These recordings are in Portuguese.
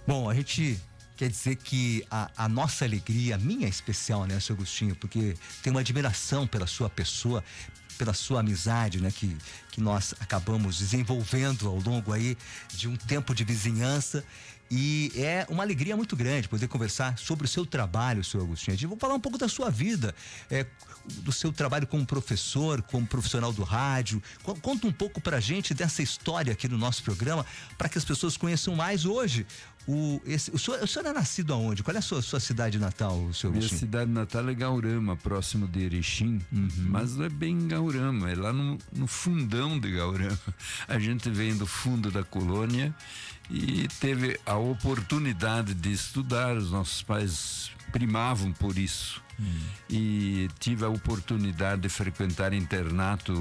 Bom, a gente quer dizer que a nossa alegria, a minha é especial, né, seu Agostinho, porque tenho uma admiração pela sua pessoa, pela sua amizade, né, que nós acabamos desenvolvendo ao longo aí de um tempo de vizinhança. E é uma alegria muito grande poder conversar sobre o seu trabalho, seu Agostinho. Vou falar um pouco da sua vida, do seu trabalho como professor, como profissional do rádio. Conta um pouco pra gente dessa história aqui no nosso programa, para que as pessoas conheçam mais hoje. O senhor é nascido aonde? Qual é a sua cidade natal, seu Agostinho? Minha cidade natal é Gaurama, próximo de Erechim, mas não é bem Gaurama, é lá no fundão de Gaurama. A gente vem do fundo da colônia e teve a oportunidade de estudar, os nossos pais primavam por isso. E tive a oportunidade de frequentar internato,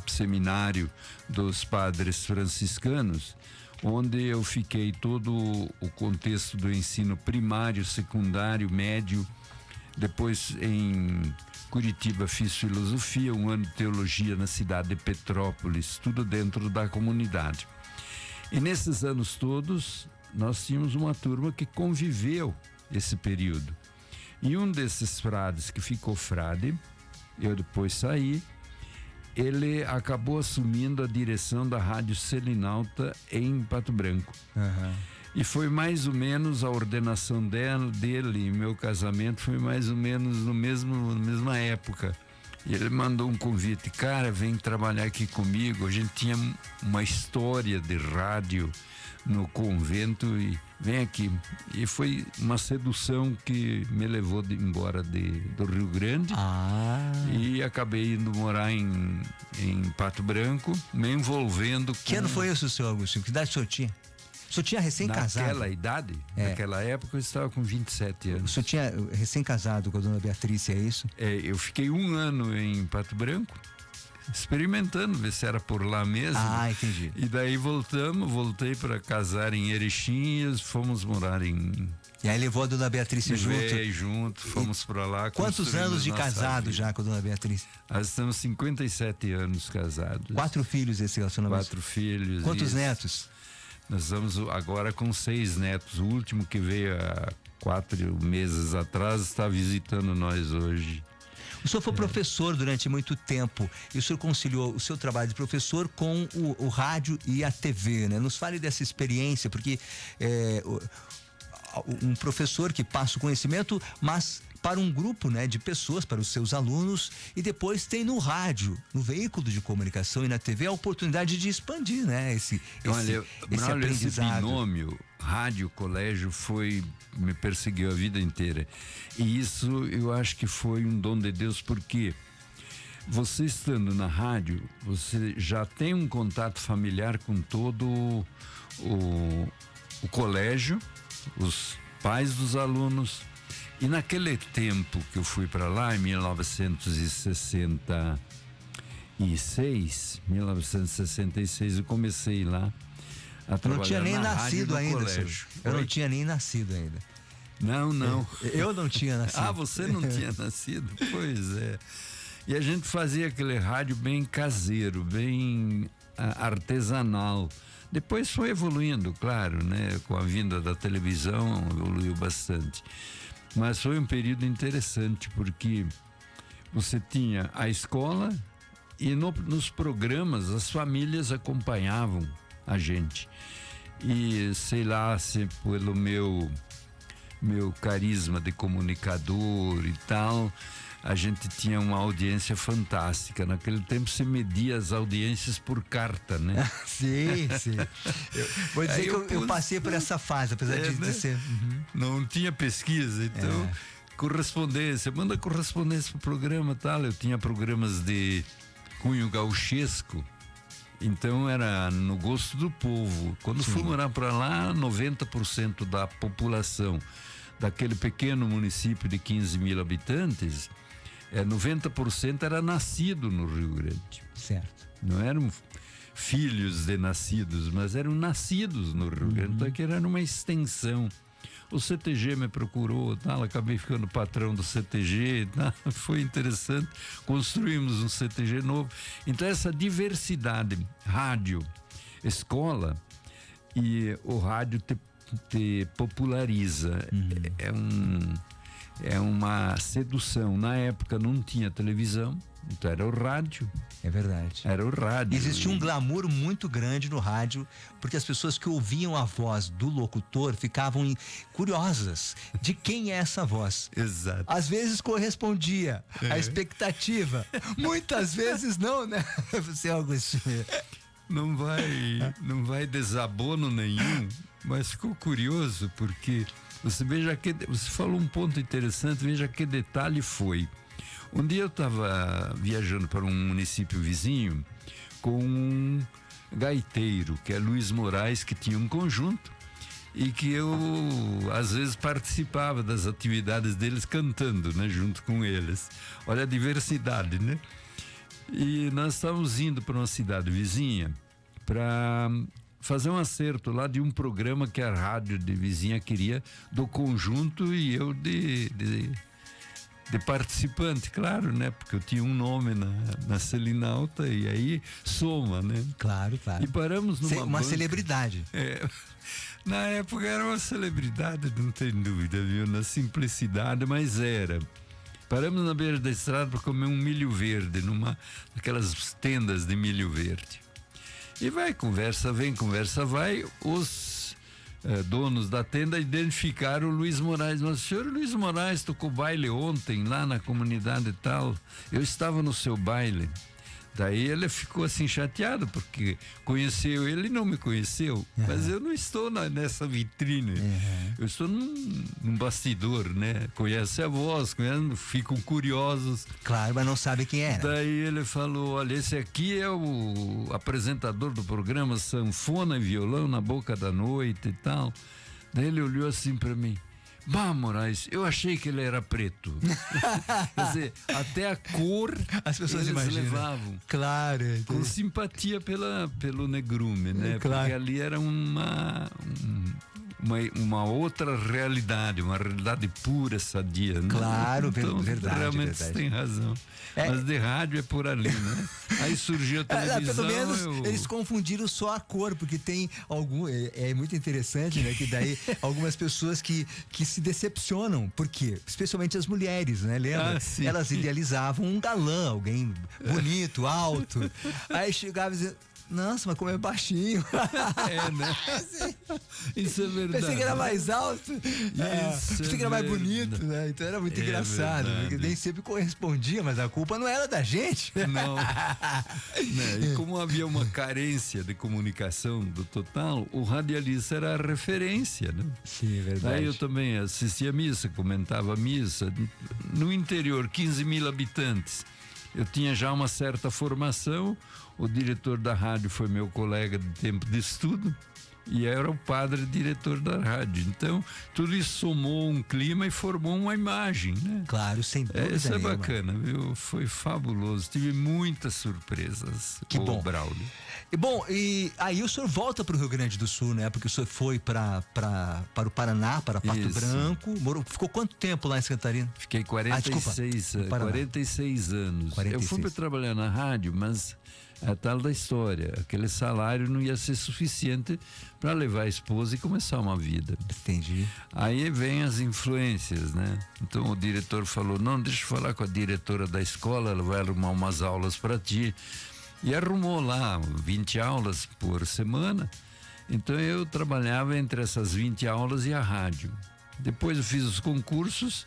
seminário dos padres franciscanos, onde eu fiquei todo o contexto do ensino primário, secundário, médio. Depois em Curitiba fiz filosofia, um ano de teologia na cidade de Petrópolis, tudo dentro da comunidade. E nesses anos todos, nós tínhamos uma turma que conviveu esse período. E um desses frades que ficou frade, eu depois saí, ele acabou assumindo a direção da Rádio Selinalta em Pato Branco. E foi mais ou menos a ordenação dele e meu casamento foi mais ou menos na mesma época. E ele mandou um convite: cara, vem trabalhar aqui comigo. A gente tinha uma história de rádio no convento e vem aqui. E foi uma sedução que me levou embora do Rio Grande. E acabei indo morar em Pato Branco, me envolvendo com... Que ano foi isso, seu Agostinho? Que idade o senhor tinha? O senhor tinha recém-casado? Naquela idade? Naquela época eu estava com 27 anos. O senhor tinha recém-casado com a dona Beatriz, é isso? Eu fiquei 1 ano em Pato Branco, experimentando, ver se era por lá mesmo. Entendi. E daí voltei para casar em Erechim e fomos morar em... E aí levou a dona Beatriz junto, fomos para lá. Quantos anos de casado já com a dona Beatriz? Nós estamos 57 anos casados. 4 filhos esse relacionamento? 4 filhos. Quantos netos? Nós estamos agora com 6 netos. O último que veio há 4 meses atrás está visitando nós hoje. O senhor foi professor durante muito tempo e o senhor conciliou o seu trabalho de professor com o rádio e a TV, né? Nos fale dessa experiência, porque um professor que passa o conhecimento, mas para um grupo, né, de pessoas, para os seus alunos, e depois tem no rádio, no veículo de comunicação e na TV a oportunidade de expandir, né, esse aprendizado. Esse binômio rádio-colégio me perseguiu a vida inteira. E isso eu acho que foi um dom de Deus, porque você estando na rádio, você já tem um contato familiar com todo o colégio, os pais dos alunos. E naquele tempo que eu fui para lá, em 1966, eu comecei lá a trabalhar. Não tinha nem na nascido rádio ainda, colégio. Eu não tinha nem nascido ainda. Não. Eu não tinha nascido. Você não tinha nascido? Pois é. E a gente fazia aquele rádio bem caseiro, bem artesanal. Depois foi evoluindo, claro, né? Com a vinda da televisão, evoluiu bastante. Mas foi um período interessante, porque você tinha a escola e nos programas as famílias acompanhavam a gente. E sei lá, se pelo meu carisma de comunicador e tal, a gente tinha uma audiência fantástica. Naquele tempo se media as audiências por carta, né? Sim. Vou dizer que eu passei por essa fase, apesar de ser... Não tinha pesquisa, então correspondência, manda correspondência pro programa e tal. Eu tinha programas de cunho gauchesco, então era no gosto do povo. Quando fui morar para lá, 90% da população daquele pequeno município de 15 mil habitantes, 90% era nascido no Rio Grande. Certo. Não eram filhos de nascidos, mas eram nascidos no Rio Grande. Então que era uma extensão. O CTG me procurou, tal, acabei ficando patrão do CTG, tal, foi interessante. Construímos um CTG novo. Então essa diversidade, rádio, escola, e o rádio te te populariza. É uma sedução. Na época não tinha televisão, então era o rádio. É verdade. Era o rádio. Existia um glamour muito grande no rádio, porque as pessoas que ouviam a voz do locutor ficavam curiosas de quem é essa voz. Exato. Às vezes correspondia à expectativa, muitas vezes não, né? Você, Agostinho. Não vai desabono nenhum, mas ficou curioso porque você falou um ponto interessante, veja que detalhe foi. Um dia eu estava viajando para um município vizinho com um gaiteiro, que é Luiz Moraes, que tinha um conjunto e que eu às vezes participava das atividades deles cantando, né, junto com eles. Olha a diversidade, né? E nós estávamos indo para uma cidade vizinha para fazer um acerto lá de um programa que a rádio de vizinha queria, do conjunto, e eu de participante, claro, né? Porque eu tinha um nome na Selinalta, e aí soma, né? Claro. E paramos numa uma banca. celebridade. Na época era uma celebridade, não tem dúvida, viu? Na simplicidade, mas era. Paramos na beira da estrada para comer um milho verde, naquelas tendas de milho verde. E vai, conversa vem, conversa vai. Os donos da tenda identificaram o Luiz Moraes. Mas o senhor Luiz Moraes tocou baile ontem lá na comunidade tal. Eu estava no seu baile. Daí ele ficou assim chateado, porque conheceu ele e não me conheceu. Mas eu não estou nessa vitrine. Eu estou num bastidor, né? Conhece a voz, ficam curiosos. Claro, mas não sabe quem era. Daí ele falou: olha, esse aqui é o apresentador do programa Sanfona e Violão na Boca da Noite e tal. Daí ele olhou assim para mim: bah, Moraes, eu achei que ele era preto. Quer dizer, até a cor as pessoas eles levavam. Claro. Com simpatia pelo negrume, né? Claro. Porque ali era uma outra realidade, uma realidade pura, sadia, né? Claro, então, verdade. Realmente você tem razão. Mas de rádio é por ali, né? Aí surgiu a televisão. Pelo menos eles confundiram só a cor, porque tem algum. É muito interessante, né? Que daí algumas pessoas que se decepcionam. Por quê? Especialmente as mulheres, né? Lembra? Elas idealizavam um galã, alguém bonito, alto. Aí chegava e dizia: nossa, mas como é baixinho. Né? Isso é verdade. Pensei que era mais alto. Pensei que era mais bonito, né? Então era muito engraçado, verdade. porque nem sempre correspondia, mas a culpa não era da gente. Não. E como havia uma carência de comunicação do Total, o radialista era a referência, né? Sim, é verdade. Aí eu também assistia a missa, comentava a missa. No interior, 15 mil habitantes. Eu tinha já uma certa formação. O diretor da rádio foi meu colega de tempo de estudo e era o padre diretor da rádio. Então, tudo isso somou um clima e formou uma imagem, né? Claro, sem dúvida. Isso é bacana, viu? Foi fabuloso. Tive muitas surpresas. Que bom. Braulio. E aí o senhor volta para o Rio Grande do Sul, né? Porque o senhor foi para o Paraná, para Pato Branco. Ficou quanto tempo lá em Santa Catarina? Fiquei 46 anos. 46. Eu fui para trabalhar na rádio, mas é a tal da história. Aquele salário não ia ser suficiente para levar a esposa e começar uma vida. Entendi. Aí vem as influências, né? Então o diretor falou: não, deixa eu falar com a diretora da escola, ela vai arrumar umas aulas para ti. E arrumou lá 20 aulas por semana. Então eu trabalhava entre essas 20 aulas e a rádio. Depois eu fiz os concursos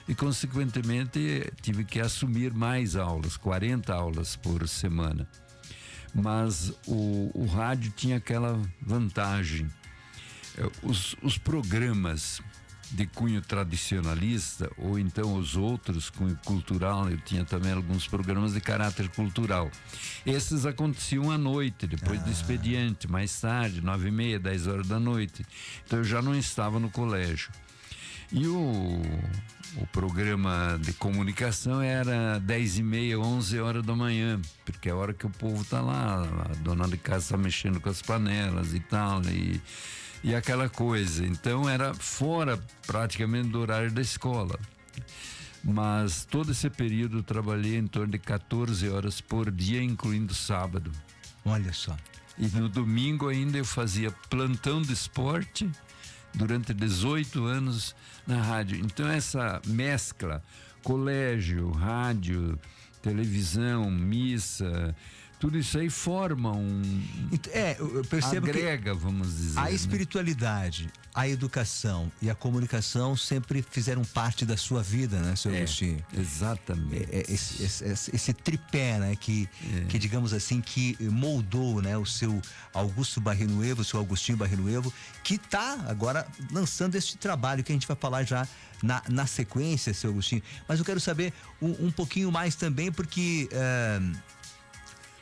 e, consequentemente, tive que assumir mais aulas, 40 aulas por semana. Mas o rádio tinha aquela vantagem. Os programas de cunho tradicionalista, ou então os outros, cunho cultural, eu tinha também alguns programas de caráter cultural. Esses aconteciam à noite, depois do expediente, mais tarde, 9h30, 10 horas da noite. Então eu já não estava no colégio. E o programa de comunicação era 10h30, 11 horas da manhã, porque é a hora que o povo está lá, a dona de casa está mexendo com as panelas e tal, e aquela coisa. Então era fora praticamente do horário da escola. Mas todo esse período eu trabalhei em torno de 14 horas por dia, incluindo sábado. Olha só. E no domingo ainda eu fazia plantão de esporte durante 18 anos na rádio. Então essa mescla, colégio, rádio, televisão, missa, tudo isso aí forma eu percebo agrega, vamos dizer. A espiritualidade, a educação e a comunicação sempre fizeram parte da sua vida, né, seu Agostinho? Exatamente. Esse tripé, né, que digamos assim, que moldou, né, o seu Augusto Barrienuevo, o seu Agostinho Barrienuevo, que está agora lançando este trabalho que a gente vai falar já na sequência, seu Agostinho. Mas eu quero saber um pouquinho mais também, porque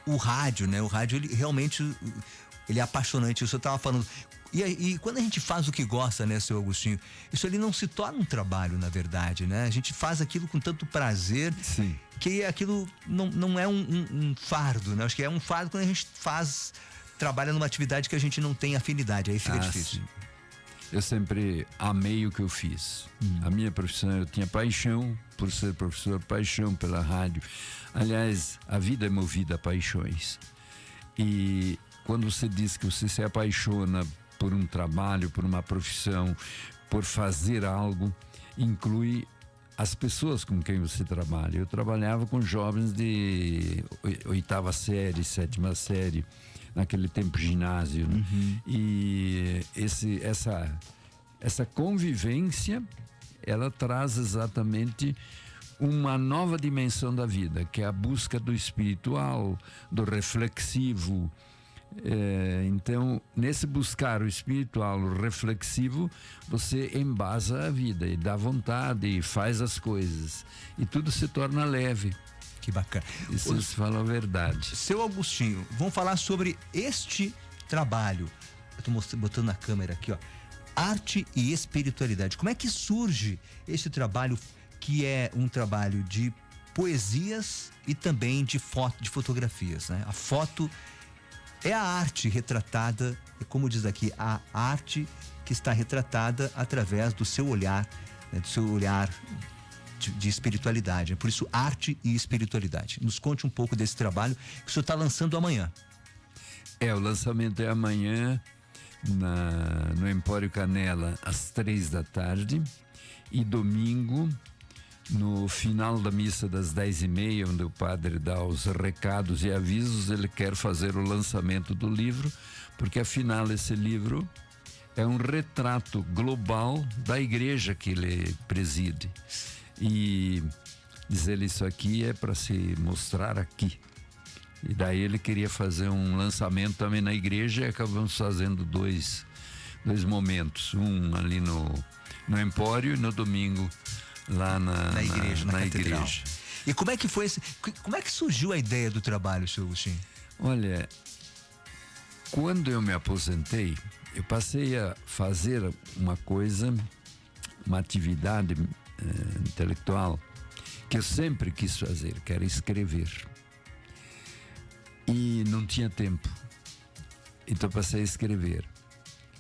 o rádio, né? O rádio, ele realmente ele é apaixonante. O senhor estava falando. E quando a gente faz o que gosta, né, seu Agostinho? Isso ali não se torna um trabalho, na verdade, né? A gente faz aquilo com tanto prazer. Sim. Que aquilo não é um fardo, né? Acho que é um fardo quando a gente trabalha numa atividade que a gente não tem afinidade. Aí fica difícil. Sim. Eu sempre amei o que eu fiz. A minha profissão, eu tinha paixão por ser professor, paixão pela rádio. Aliás, a vida é movida a paixões. E quando você diz que você se apaixona por um trabalho, por uma profissão, por fazer algo, inclui as pessoas com quem você trabalha. Eu trabalhava com jovens de 8ª série, 7ª série, naquele tempo ginásio, né? E essa convivência, ela traz exatamente uma nova dimensão da vida, que é a busca do espiritual, do reflexivo. Então, nesse buscar o espiritual, o reflexivo, você embasa a vida e dá vontade e faz as coisas. E tudo se torna leve. Que bacana. Isso se fala a verdade. Seu Agostinho, vamos falar sobre este trabalho. Eu estou botando na câmera aqui, ó. Arte e espiritualidade. Como é que surge este trabalho, que é um trabalho de poesias e também de fotografias, né? A foto é a arte retratada, como diz aqui, a arte que está retratada através do seu olhar, né? Do seu olhar de espiritualidade. Por isso, arte e espiritualidade. Nos conte um pouco desse trabalho que o senhor está lançando amanhã. O lançamento é amanhã no Empório Canela às 15h, e domingo, no final da missa das 10h30, onde o padre dá os recados e avisos, ele quer fazer o lançamento do livro, porque afinal esse livro é um retrato global da igreja que ele preside. E diz ele, isso aqui é para se mostrar aqui. E daí ele queria fazer um lançamento também na igreja, e acabamos fazendo dois momentos. Um ali no Empório e no domingo lá na igreja, na catedral. Igreja. E como é que foi como é que surgiu a ideia do trabalho, seu Agostinho? Olha, quando eu me aposentei, eu passei a fazer uma atividade intelectual que eu sempre quis fazer, que era escrever. E não tinha tempo. Então passei a escrever.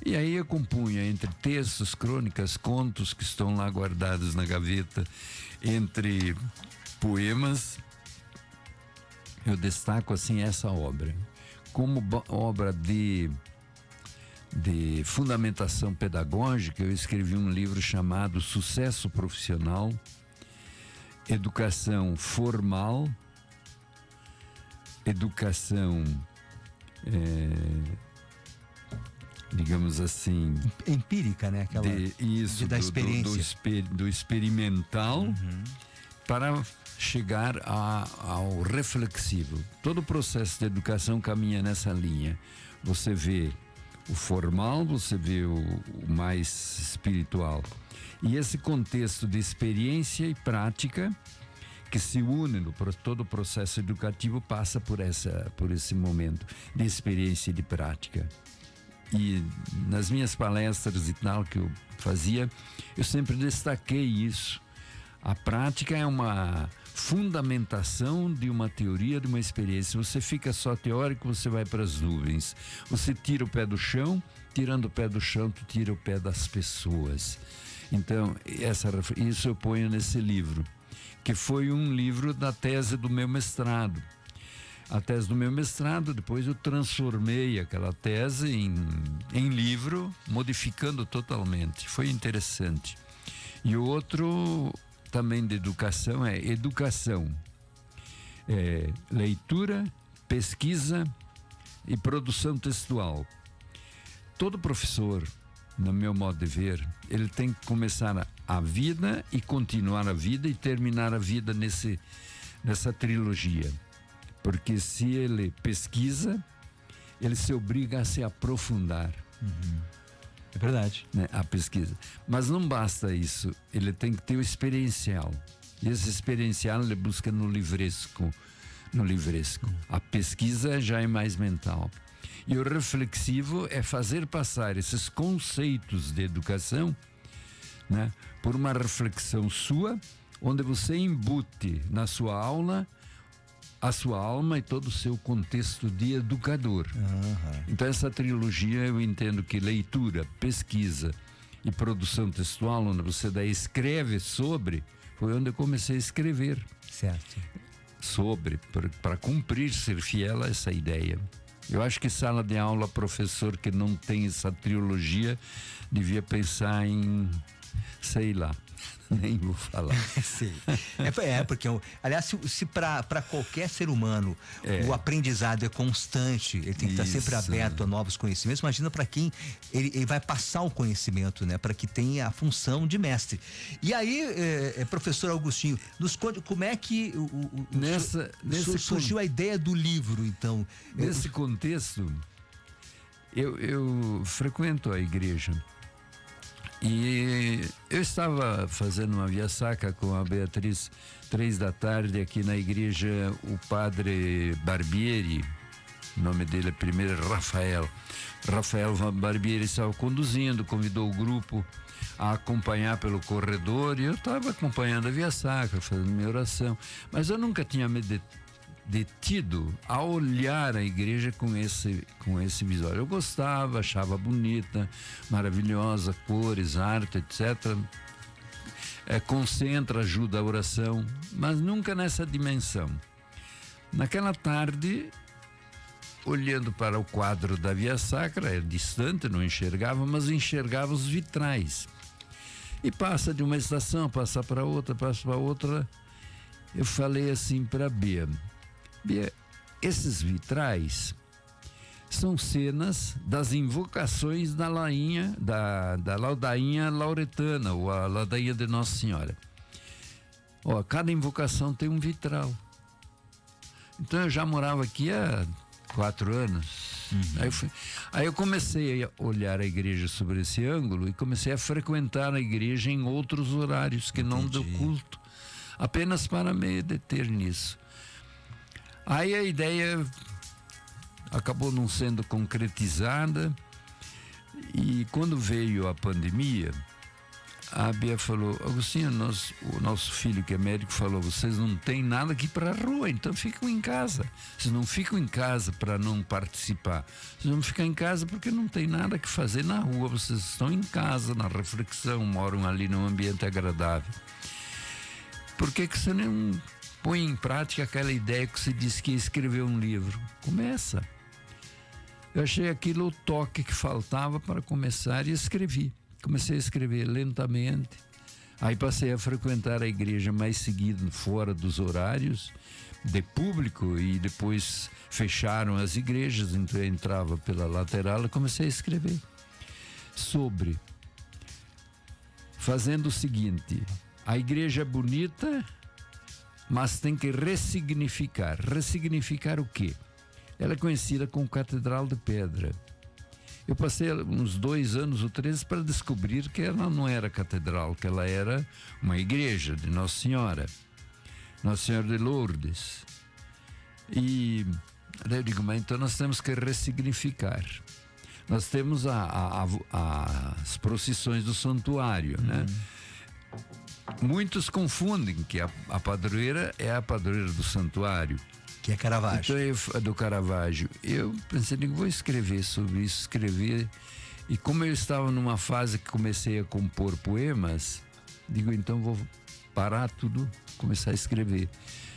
E aí eu compunha entre textos, crônicas, contos que estão lá guardados na gaveta, entre poemas. Eu destaco assim essa obra como obra de fundamentação pedagógica. Eu escrevi um livro chamado Sucesso Profissional, Educação Formal, Educação, digamos assim, empírica, né? Aquela da experiência. Do experimental, para chegar ao reflexivo. Todo o processo de educação caminha nessa linha. Você vê o formal, você vê o mais espiritual. E esse contexto de experiência e prática que se une todo o processo educativo passa por esse momento de experiência e de prática. E nas minhas palestras e tal que eu fazia, eu sempre destaquei isso. A prática é uma fundamentação de uma teoria, de uma experiência. Se você fica só teórico, você vai para as nuvens. Você tira o pé do chão, tirando o pé do chão, tu tira o pé das pessoas. Então, isso eu ponho nesse livro, que foi um livro da tese do meu mestrado. a tese do meu mestrado. Depois eu transformei aquela tese em livro, modificando totalmente. Foi interessante. E o outro também de educação é educação, leitura, pesquisa e produção textual. Todo professor, no meu modo de ver, ele tem que começar a vida e continuar a vida e terminar a vida nessa trilogia. Porque se ele pesquisa, ele se obriga a se aprofundar. É verdade. Né, a pesquisa. Mas não basta isso, ele tem que ter o experiencial. E esse experiencial ele busca no livresco. A pesquisa já é mais mental. E o reflexivo é fazer passar esses conceitos de educação, né, por uma reflexão sua, onde você embute na sua aula a sua alma e todo o seu contexto de educador. Então essa trilogia eu entendo que leitura, pesquisa e produção textual, onde você daí escreve sobre, foi onde eu comecei a escrever. Certo. Sobre, para cumprir, ser fiel a essa ideia. Eu acho que sala de aula, professor que não tem essa trilogia, devia pensar em, sei lá, nem vou falar. Sim. Porque, aliás, se para qualquer ser humano o aprendizado é constante, ele tem que estar sempre aberto a novos conhecimentos. Imagina para quem ele vai passar o conhecimento, né? Para que tenha a função de mestre. E aí, professor Augustinho, nos conte como é que surgiu a ideia do livro, então. Nesse contexto, eu frequento a igreja. E eu estava fazendo uma via sacra com a Beatriz, 3 da tarde, aqui na igreja, o padre Barbieri, o nome dele é primeiro Rafael Barbieri, estava conduzindo, convidou o grupo a acompanhar pelo corredor, e eu estava acompanhando a via sacra, fazendo minha oração, mas eu nunca tinha me detido a olhar a igreja com esse visual. Eu gostava, achava bonita, maravilhosa, cores, arte, etc. Concentra, ajuda a oração, mas nunca nessa dimensão. Naquela tarde, olhando para o quadro da Via Sacra, era distante, não enxergava, mas enxergava os vitrais. E passa de uma estação, passa para outra, eu falei assim para a Bia, esses vitrais são cenas das invocações da ladainha lauretana, ou a ladainha de Nossa Senhora. Cada invocação tem um vitral. Então eu já morava aqui há 4 anos. Aí eu comecei a olhar a igreja sobre esse ângulo e comecei a frequentar a igreja em outros horários que não do culto, apenas para me deter nisso. Aí a ideia acabou não sendo concretizada, e quando veio a pandemia, a Bia falou: Agostinho, o nosso filho que é médico falou, vocês não têm nada que ir para a rua, então ficam em casa. Vocês não ficam em casa para não participar, vocês vão ficar em casa porque não tem nada que fazer na rua, vocês estão em casa, na reflexão, moram ali num ambiente agradável. Por que você não põe em prática aquela ideia que você disse que ia escrever um livro? Começa. Eu achei aquilo o toque que faltava para começar e escrevi. Comecei a escrever lentamente. Aí passei a frequentar a igreja mais seguido, fora dos horários de público, e depois fecharam as igrejas, então eu entrava pela lateral e comecei a escrever fazendo o seguinte: a igreja é bonita, mas tem que ressignificar. Ressignificar o quê? Ela é conhecida como Catedral de Pedra. Eu passei uns 2 anos ou 3 para descobrir que ela não era catedral, que ela era uma igreja de Nossa Senhora de Lourdes. E eu digo, mas então nós temos que ressignificar. Nós temos as procissões do santuário, né? Muitos confundem que a padroeira é a padroeira do santuário, que é Caravaggio. Então, do Caravaggio. Eu pensei, vou escrever sobre isso, e como eu estava numa fase que comecei a compor poemas, digo, então vou parar tudo, começar a escrever.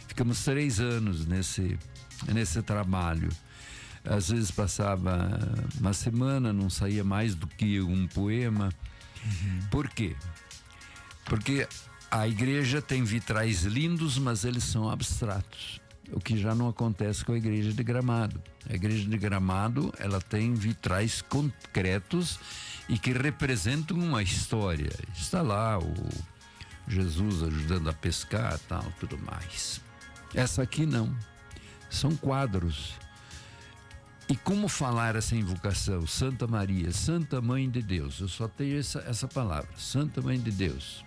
Ficamos 3 anos nesse trabalho. Às vezes passava uma semana, não saía mais do que um poema. Por quê? Porque a igreja tem vitrais lindos, mas eles são abstratos. O que já não acontece com a igreja de Gramado. A igreja de Gramado, ela tem vitrais concretos e que representam uma história. Está lá o Jesus ajudando a pescar, tal, tudo mais. Essa aqui não. São quadros. E como falar essa invocação? Santa Maria, Santa Mãe de Deus. Eu só tenho essa palavra, Santa Mãe de Deus.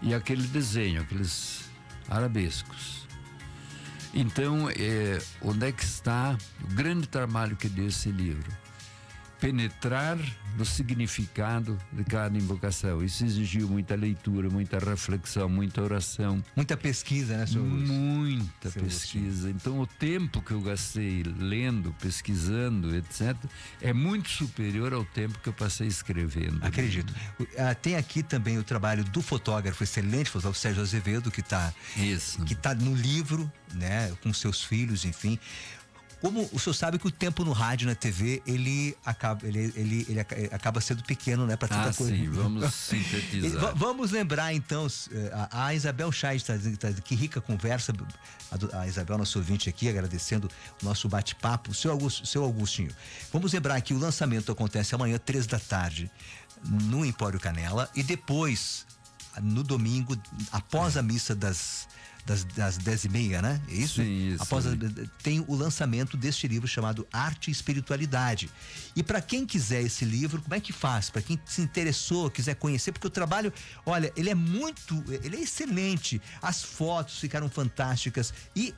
E aquele desenho, aqueles arabescos. Então, onde é que está o grande trabalho que deu esse livro? Penetrar no significado de cada invocação. Isso exigiu muita leitura, muita reflexão, muita oração. Muita pesquisa, né, senhor Augusto? Muita pesquisa. Então, o tempo que eu gastei lendo, pesquisando, etc., é muito superior ao tempo que eu passei escrevendo. Acredito. Tem aqui também o trabalho do fotógrafo, excelente fotógrafo, Sérgio Azevedo, que está no livro, né, com seus filhos, enfim. Como o senhor sabe que o tempo no rádio, na TV, ele acaba sendo pequeno, né? Para tanta coisa. Sim, vamos sintetizar. Vamos lembrar, então, a Isabel Chay está dizendo que rica conversa. A Isabel, nosso ouvinte aqui, agradecendo o nosso bate-papo. Seu Augustinho, vamos lembrar que o lançamento acontece amanhã, 15h, no Empório Canela. E depois, no domingo, após a missa das 10h30, né? É isso? Sim, isso. Tem o lançamento deste livro chamado Arte e Espiritualidade. E para quem quiser esse livro, como é que faz? Para quem se interessou, quiser conhecer, porque o trabalho, olha, ele é excelente. As fotos ficaram fantásticas e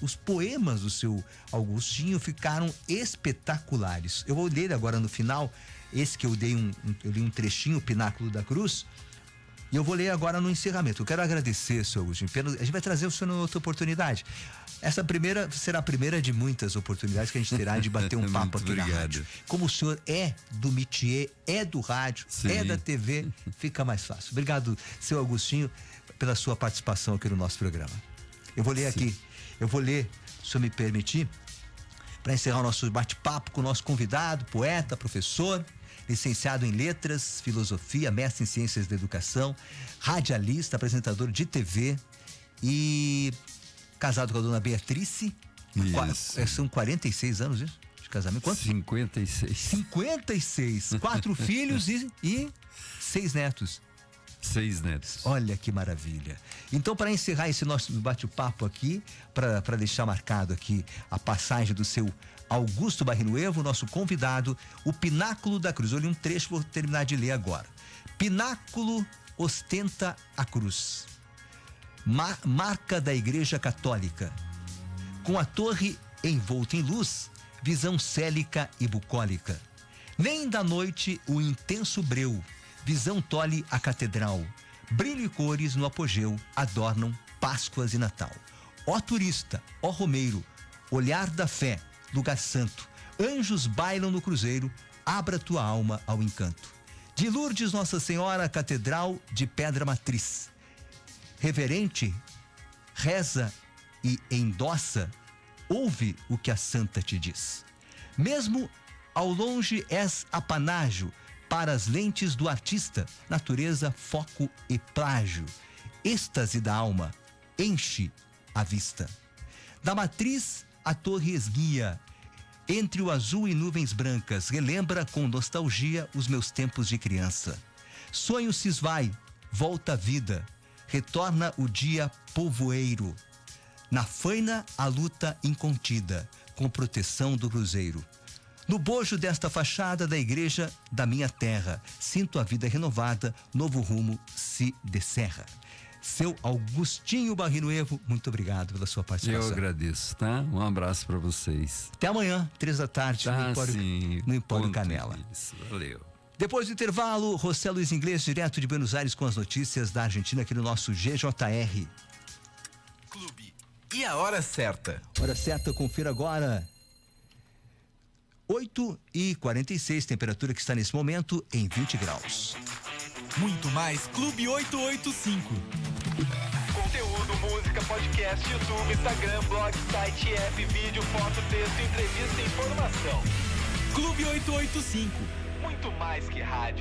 os poemas do seu Augustinho ficaram espetaculares. Eu vou ler agora no final, esse que eu li um trechinho, o Pináculo da Cruz. E eu vou ler agora no encerramento. Eu quero agradecer, senhor Agostinho. A gente vai trazer o senhor em outra oportunidade. Essa será a primeira de muitas oportunidades que a gente terá de bater um papo aqui na rádio. Como o senhor é do métier, é do rádio, é da TV, fica mais fácil. Obrigado, senhor Agostinho, pela sua participação aqui no nosso programa. Eu vou ler aqui. Eu vou ler, se o senhor me permitir, para encerrar o nosso bate-papo com o nosso convidado, poeta, professor, licenciado em Letras, Filosofia, mestre em Ciências da Educação, radialista, apresentador de TV e casado com a dona Beatrice. São 46 anos isso? De casamento? Quantos? 56. 56! 4 filhos e 6 netos. 6 netos. Olha que maravilha. Então, para encerrar esse nosso bate-papo aqui, para deixar marcado aqui a passagem do seu Augusto Barrienuevo, nosso convidado, o Pináculo da Cruz. Eu li um trecho, vou terminar de ler agora. Pináculo ostenta a cruz, marca da Igreja Católica. Com a torre envolta em luz, visão célica e bucólica. Nem da noite o intenso breu, visão tolhe a catedral. Brilho e cores no apogeu adornam Páscoas e Natal. Ó turista, ó romeiro, olhar da fé, lugar santo, anjos bailam no cruzeiro, abra tua alma ao encanto. De Lourdes Nossa Senhora, catedral de pedra matriz. Reverente, reza e endossa, ouve o que a santa te diz. Mesmo ao longe és apanágio para as lentes do artista, natureza, foco e plágio. Êxtase da alma enche a vista. Da matriz a torre esguia, entre o azul e nuvens brancas, relembra com nostalgia os meus tempos de criança. Sonho se esvai, volta a vida, retorna o dia polvoeiro. Na faina a luta incontida, com proteção do cruzeiro. No bojo desta fachada da igreja da minha terra, sinto a vida renovada, novo rumo se descerra. Seu Augustinho Barrienuevo, muito obrigado pela sua participação. Eu agradeço, tá? Um abraço para vocês. Até amanhã, 15h, no Empório Canela. Isso, valeu. Depois do intervalo, José Luiz Inglês, direto de Buenos Aires, com as notícias da Argentina aqui no nosso GJR. Clube. E a hora certa? Hora certa, confira agora. 8h46, temperatura que está nesse momento em 20 graus. Muito mais Clube 885. Conteúdo música, podcast, YouTube, Instagram, blog, site, app, vídeo, foto, texto, entrevista e informação. Clube 885. Muito mais que rádio.